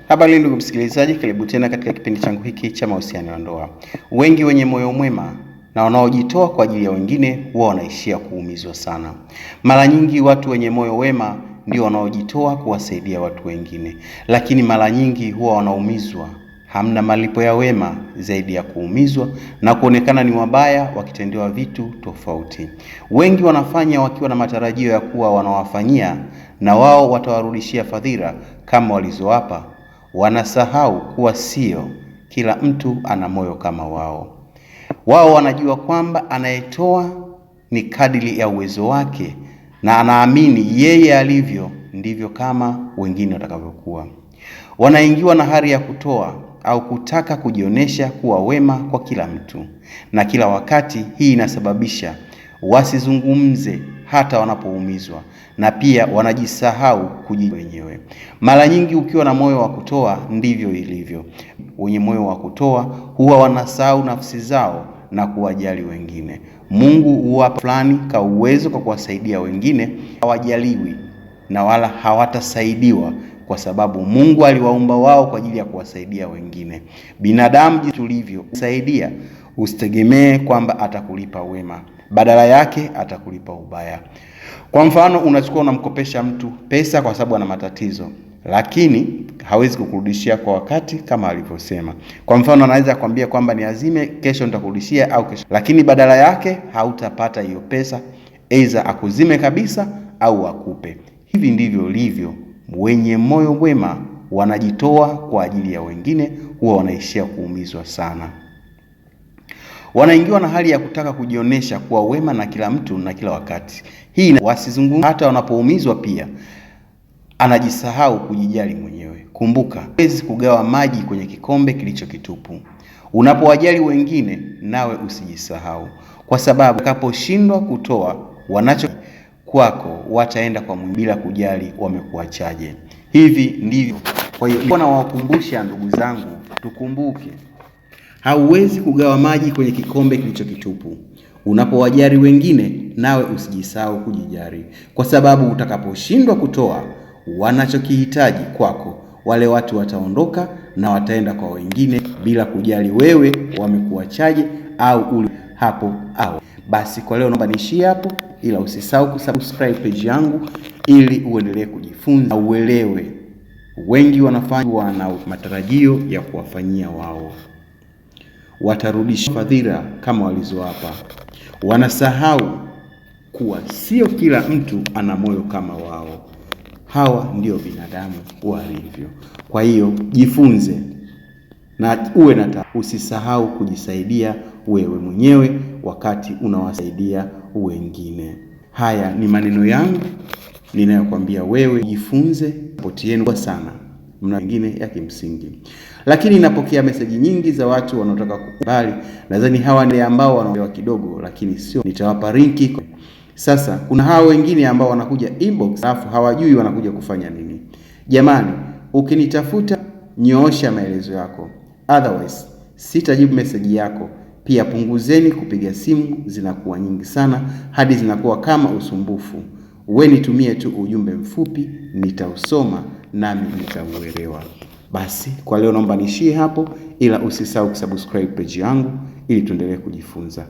Habari ndugu msikilizaji, karibu tena katika kipindi changu hiki cha mahusiano ya ndoa. Wengi wenye moyo mwema na wanaojitoa kwa ajili ya wengine huwa wanaishia kuumizwa sana. Mara nyingi watu wenye moyo wema ndio wanaojitoa kuwasaidia watu wengine, lakini mara nyingi huwa wanaumizwa. Hamna malipo ya wema zaidi ya kuumizwa na kuonekana ni wabaya wakitendewa vitu tofauti. Wengi wanafanya wakiwa na matarajio ya kuwa wanawafanyia na wao watawarudishia fadhila kama walizowapa. Wanasahau kuwa sio kila mtu ana moyo kama wao. Wao wanajua kwamba anayetoa ni kadiri ya uwezo wake, na anaamini yeye alivyo ndivyo kama wengine watakavyokuwa. Wanaingiwa na hali ya kutoa au kutaka kujionyesha kuwa wema kwa kila mtu na kila wakati. Hii inasababisha wasizungumze hata wanapoumizwa, na pia wanajisahau wenyewe. Mara nyingi ukiwa na moyo wa kutoa ndivyo ilivyo. Wenye moyo wa kutoa huwa wanasahau nafsi zao na kuwajali wengine. Mungu huwapa fulani ka uwezo kwa kuwasaidia wengine, hawajaliwi na wala hawatasaidiwa kwa sababu Mungu aliwaumba wao kwa ajili ya kuwasaidia wengine. Binadamu jinsi tulivyo, usaidia, usitegemee kwamba atakulipa wema. Badala yake atakulipa ubaya. Kwa mfano, unachukua unamkopesha mtu pesa kwa sababu ana matatizo, lakini hawezi kukurudishia kwa wakati kama alivyosema. Kwa mfano, anaweza kukwambia kwamba ni azime, kesho nitakurudishia au kesho, lakini badala yake hautapata hiyo pesa, aidha akuzime kabisa au akupe. Hivi ndivyo livyo wenye moyo mwema, wanajitoa kwa ajili ya wengine, huwa wanaishia kuumizwa sana. Wanaingiwa na hali ya kutaka kujionyesha kuwa wema na kila mtu na kila wakati. Hii wasizungumze hata wanapoumizwa. Pia anajisahau kujijali mwenyewe. Kumbuka, huwezi kugawa maji kwenye kikombe kilicho kitupu. Unapowajali wengine, nawe usijisahau, kwa sababu utakaposhindwa kutoa wanacho kwako, wataenda kwa Mungu bila kujali wamekuachaje. Hivi ndivyo. Kwa hiyo nawakumbusha ndugu zangu, tukumbuke, hauwezi kugawa maji kwenye kikombe kilicho kitupu. Unapowajali wengine, nawe usijisahau kujijali, kwa sababu utakaposhindwa kutoa wanachokihitaji kwako, wale watu wataondoka na wataenda kwa wengine bila kujali wewe wamekuachaje au uli hapo au. Basi kwa leo naomba niishie hapo, ila usisahau kusubscribe page yangu ili uendelee kujifunza, uelewe. Wengi wanafanya na matarajio ya kuwafanyia wao, watarudisha fadhila kama walizowapa. Wanasahau kuwa sio kila mtu ana moyo kama wao. Hawa ndio binadamu walivyo. Kwa hiyo jifunze na uwe na usisahau kujisaidia wewe mwenyewe wakati unawasaidia wengine. Haya ni maneno yangu ninayokuambia wewe, jifunze. Poti yenu sana, mna wengine ya kimsingi. Lakini ninapokea meseji nyingi za watu wanaotaka kukubali. Nadhani hawa ni ambao wanaelewa kidogo, lakini sio. Nitawapa linki. Sasa kuna hao wengine ambao wanakuja inbox alafu hawajui wanakuja kufanya nini. Jamani, ukinitafuta nyoosha maelezo yako, otherwise sitajibu message yako. Pia punguzeni kupiga simu, zinakuwa nyingi sana hadi zinakuwa kama usumbufu. Wewe nitumie tu ujumbe mfupi, nitausoma nami nitauelewa. Basi kwa leo naomba niishie hapo, ila usisahau kusubscribe page yangu ili tuendelee kujifunza.